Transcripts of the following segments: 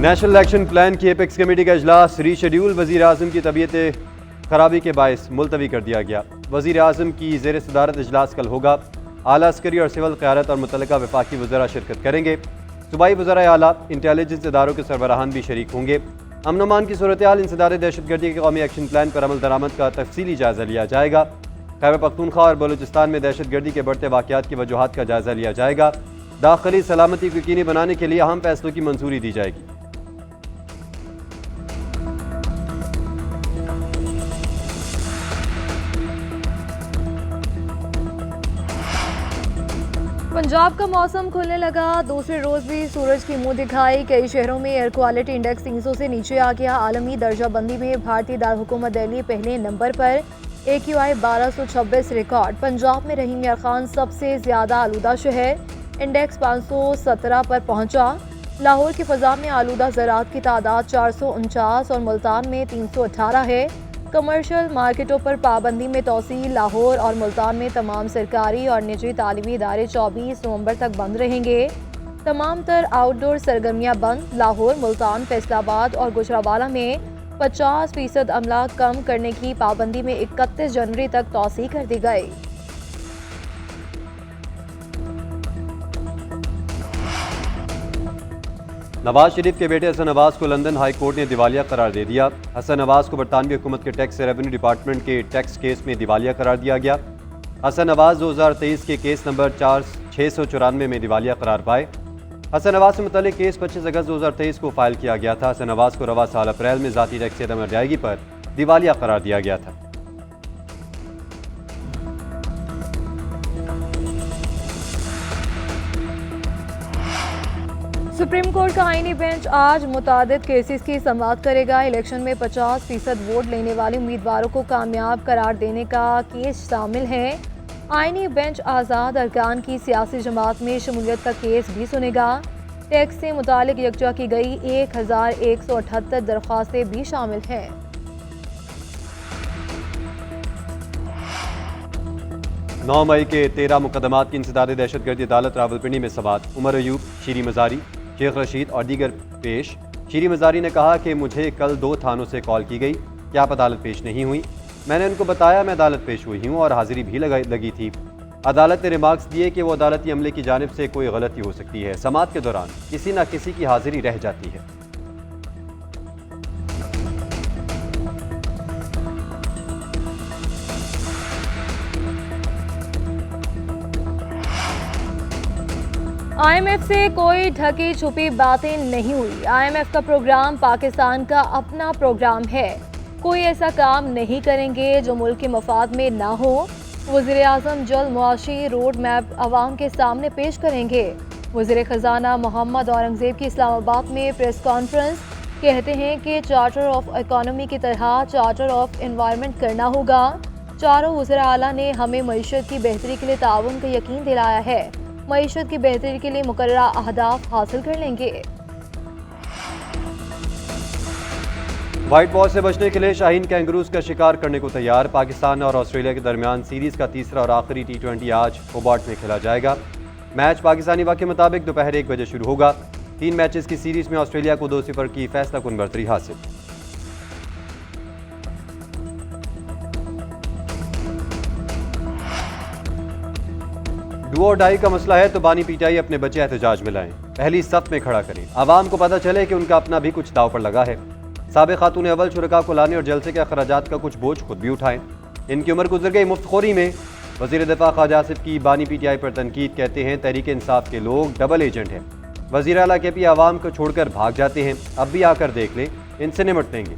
National action plan की apex committee का इजलास रीशेड्यूल। वज़ीर आज़म की तबीयत खराबी के बायस मुलतवी कर दिया गया। वज़ीर आज़म की ज़ेर सदारत इजलास कल होगा। आला अस्करी और सिविल क़यादत और मुतल्लिका वफाकी वज़रा शिरकत करेंगे। सूबाई वज़रा आला इंटेलिजेंस इदारों के सरबराहान भी शरीक होंगे। अमन अमान की सूरत हाल, इंसदाद दहशतगर्दी के कौमी एक्शन प्लान पर अमल दरामद का तफसीली जायज़ा लिया जाएगा। खैबर पख्तूनख्वा और बलूचिस्तान में दहशतगर्दी के बढ़ते वाक़यात की वजूहात का जायज़ा लिया जाएगा। दाखिली सलामती को यकीनी बनाने के लिए अहम फैसलों की मंजूरी दी जाएगी। पंजाब का मौसम खुलने लगा। दूसरे रोज भी सूरज की मुंह दिखाई। कई शहरों में एयर क्वालिटी इंडेक्स 300 से नीचे आ गया। आलमी दर्जा बंदी में भारतीय दारकूमत दिल्ली पहले नंबर पर। AQI 1226 record. पंजाब में रहीम यार खान सबसे ज्यादा आलूदा शहर, इंडेक्स 517 पर पहुंचा। लाहौर की फजा में आलूदा ज़रात की तादाद 449 और मुल्तान में 318 है। कमर्शियल मार्केटों पर पाबंदी में तोसी। लाहौर और मुल्तान में तमाम सरकारी और निजी तालीमी इदारे 24 नवंबर तक बंद रहेंगे। तमाम तर आउटडोर सरगर्मियां बंद। लाहौर, मुल्तान, फैसलाबाद और गुजरावाला में 50% अमला कम करने की पाबंदी में 31 जनवरी तक तोसी कर दी गई। नवाज शरीफ के बेटे हसन नवाज को लंदन हाई कोर्ट ने दिवालिया करार दे दिया। हसन नवाज को बरतानवी हुकूमत के टैक्स रेवेन्यू डिपार्टमेंट के टैक्स केस में दिवालिया करार दिया गया। हसन नवाज 2023 के केस नंबर 4694 में दिवालिया करार पाए। हसन नवाज से मुतल्लिक केस 25 अगस्त 2023 को फाइल किया गया था। हसन नवाज को रवा साल अप्रैल में ज़ाती टैक्स अदम अदायगी पर दिवालिया करार दिया गया था। सुप्रीम कोर्ट का आईनी बेंच आज मुतादिद केसेस की समाअत करेगा। इलेक्शन में 50% वोट लेने वाले उम्मीदवारों को कामयाब करार देने का केस शामिल है। आईनी बेंच आज़ाद अरकान की सियासी जमात में शमूलियत का केस भी सुनेगा। टैक्स से मुतालिक यकजा की गई 1178 दरख्वास्तें भी शामिल हैं। नौ मई के 13 मुकदमात की इंसदाद दहशतगर्दी अदालत रावलपिंडी में समाअत। उमर अयूब, शीरी मजारी, शेख रशीद और दीगर पेश। शीरी मजारी ने कहा कि मुझे कल 2 थानों से कॉल की गई कि आप अदालत पेश नहीं हुई। मैंने उनको बताया मैं अदालत पेश हुई हूँ और हाजिरी भी लगी थी। अदालत ने रिमार्क्स दिए कि वो अदालती अमले की जानिब से कोई गलती हो सकती है। समाअत के दौरान किसी न किसी की हाजिरी रह जाती है। IMF से कोई ढकी छुपी बातें नहीं हुई। IMF का प्रोग्राम पाकिस्तान का अपना प्रोग्राम है। कोई ऐसा काम नहीं करेंगे जो मुल्क के मफाद में ना हो। वज़ीर आज़म जल्द मुआशी रोड मैप अवाम के सामने पेश करेंगे। वज़ीर ख़जाना मोहम्मद औरंगज़ेब की इस्लामाबाद में प्रेस कॉन्फ्रेंस। कहते हैं कि चार्टर ऑफ इकोनॉमी की तरह चार्टर ऑफ एनवायरनमेंट करना होगा। चारों वज़ीर आला ने हमें मईशत की बेहतरी के लिए ताउन का यकीन दिलाया है। मईशत की बेहतरी के लिए मुकर्ररा अहदाफ हासिल कर लेंगे। व्हाइट वॉश से बचने के लिए शाहीन कैंगरूज का शिकार करने को तैयार। पाकिस्तान और ऑस्ट्रेलिया के दरमियान सीरीज का तीसरा और आखिरी T20 आज होबार्ट में खेला जाएगा। मैच पाकिस्तानी वक्त के मुताबिक दोपहर 1 बजे शुरू होगा। 3 मैचेस की सीरीज में ऑस्ट्रेलिया को 2-0 की फैसलाकुन बढ़तरी हासिल। डू और डाई का मसला है तो बानी पीटीआई अपने बच्चे एहतजाज में लाएं। पहली सफ में खड़ा करें। आवाम को पता चले कि उनका अपना भी कुछ दाव पर लगा है। साबिक़ खातून अव्वल शुरका को लाने और जलसे के अखराजात का कुछ बोझ खुद भी उठाएं। इनकी उम्र गुजर गई मुफ्तखोरी में। वज़ीर दिफा ख्वाजा आसिफ की बानी पीटीआई पर तनकीद। कहते हैं तहरीक इंसाफ के लोग डबल एजेंट हैं। वज़ीर आला KP आवाम को छोड़कर भाग जाते हैं। अब भी आकर देख लें, इनसे निमट लेंगे।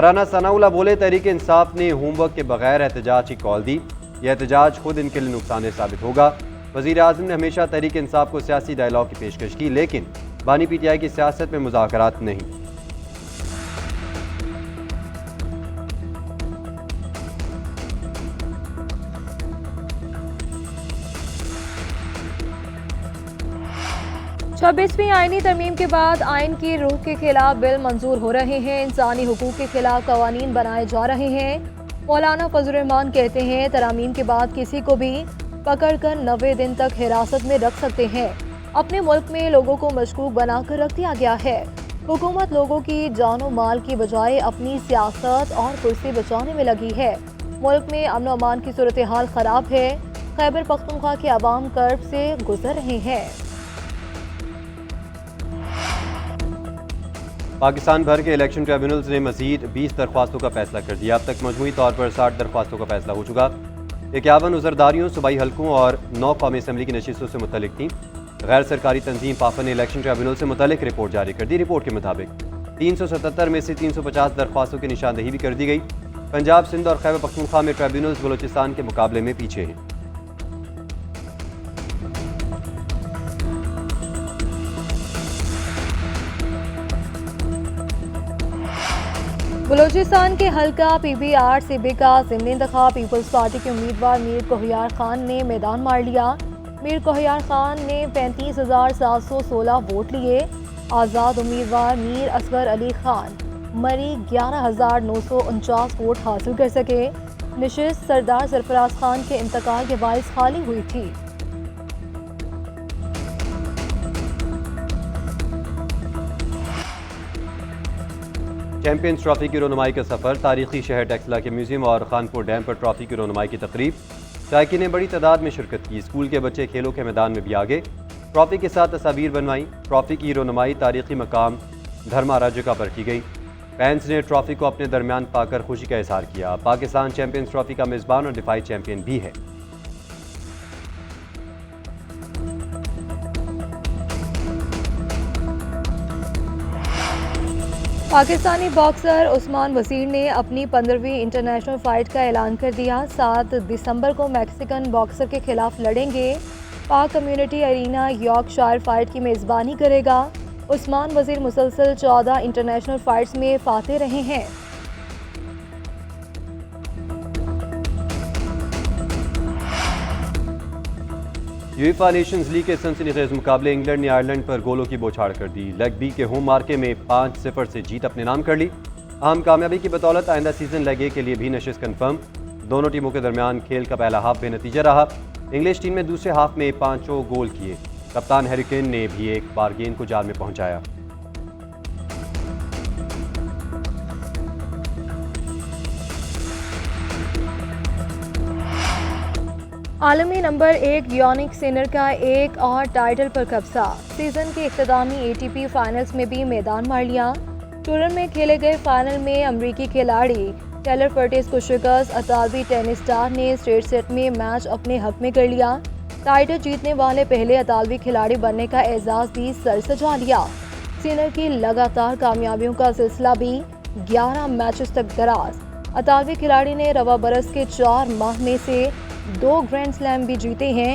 राना सनाउल्लाह बोले तहरीक इंसाफ ने होमवर्क के बगैर एहतजाज की कॉल दी। यह एहतजाज खुद इनके लिए नुकसानदेह साबित होगा। वज़ीर आज़म ने हमेशा तहरीक इंसाफ को सियासी डायलॉग की पेशकश की, लेकिन बानी पीटीआई की सियासत में मुज़ाकरात नहीं। छब्बीसवीं आईनी तरमीम के बाद आइन की रूह के खिलाफ बिल मंजूर हो रहे हैं। इंसानी हुकूक के खिलाफ कवानीन बनाए जा रहे हैं। मौलाना फजल रहमान कहते हैं तरामीम के बाद किसी को भी पकड़कर 90 दिन तक हिरासत में रख सकते हैं। अपने मुल्क में लोगों को मशकूक बनाकर रख दिया गया है। हुकूमत लोगों की जानो माल की बजाय अपनी सियासत और कुर्सी बचाने में लगी है। मुल्क में अमन और अमान की सूरत हाल खराब है। खैबर पख्तूनख्वा के अवाम कर्ब से गुजर रहे हैं। पाकिस्तान भर के इलेक्शन ट्रिब्यूनल्स ने मजीद 20 दरख्वास्तों का फैसला कर दिया। अब तक मजमूई तौर पर 60 दरख्वास्तों का फैसला हो चुका। 51 उजरदारियों, सूबाई हल्कों और 9 कौमी असम्बली की नशिस्तों से मुतल्लिक थी। गैर सरकारी तंजीम पाफा ने इलेक्शन ट्रिब्यूनल से मुतल्लिक रिपोर्ट जारी कर दी। रिपोर्ट के मुताबिक 377 में से 350 दरख्वास्तों की निशानदही भी कर दी गई। पंजाब, सिंध और खैबर पख्तूनख्वा में ट्रिब्यूनल्स बलोचिस्तान के मुकाबले में पीछे हैं। बलूचिस्तान के हल्का PBR सीबी का ज़िमनी इंतखाब पीपल्स पार्टी के उम्मीदवार मीर कोहियार खान ने मैदान मार लिया। मीर कोहियार खान ने 35,716 वोट लिए। आज़ाद उम्मीदवार मीर असगर अली खान मरी 11,949 वोट हासिल कर सके। नशिस्त सरदार सरफराज खान के इंतकाल के बाइस खाली हुई थी। चैंपियंस ट्रॉफी की रोनुमाई का सफर, तारीखी शहर टेक्सला के म्यूजियम और खानपुर डैम पर ट्रॉफी की रोनुमाई की तकरीब। शायकीन ने बड़ी तादाद में शिरकत की। स्कूल के बच्चे खेलों के मैदान में भी आगे ट्रॉफी के साथ तस्वीर बनवाई। ट्रॉफी की रोनुमाई तारीखी मकाम धर्मा राज्य पर की गई। फैंस ने ट्रॉफी को अपने दरमियान पाकर खुशी का इजहार किया। पाकिस्तान चैंपियंस ट्रॉफी का मेज़बान और दिफाई चैंपियन भी है। पाकिस्तानी बॉक्सर उस्मान वसीर ने अपनी 15वीं इंटरनेशनल फाइट का ऐलान कर दिया। 7 दिसंबर को मैक्सिकन बॉक्सर के खिलाफ लड़ेंगे। पाक कम्युनिटी अरीना यॉर्कशायर फाइट की मेज़बानी करेगा। उस्मान वसीर मुसलसल 14 इंटरनेशनल फाइट्स में फाते रहे हैं। यूएफा नेशंस लीग के सनसनीखेज मुकाबले इंग्लैंड ने आयरलैंड पर गोलों की बौछार कर दी। लेग बी के होम मार्के में 5-0 से जीत अपने नाम कर ली। अहम कामयाबी की बदौलत आइंदा सीजन लेग ए के लिए भी नशिस्त कन्फर्म। दोनों टीमों के दरमियान खेल का पहला हाफ बेनतीजा रहा। इंग्लिश टीम ने दूसरे हाफ में 5 गोल किए। कप्तान हैरी केन ने भी एक बार गेंद को जाल में पहुंचाया। आलमी नंबर 1 यानिक सिनर का एक और टाइटल पर कब्जा। सीजन के इख्तितामी ATP फाइनल्स में भी मैदान मार लिया। टूर में खेले गए फाइनल में अमरीकी खिलाड़ी टेलर कर्टिस को शिकस्त। अतालवी टेनिस स्टार ने स्ट्रेट सेट में मैच अपने हक में कर लिया। टाइटल जीतने वाले पहले अतालवी खिलाड़ी बनने का एजाज भी सर सजा लिया। सिनर की लगातार कामयाबियों का सिलसिला भी 11 मैचेस तक दराज। अतालवी खिलाड़ी ने रवा बरस के 4 माह में से 2 ग्रैंड स्लैम भी जीते हैं।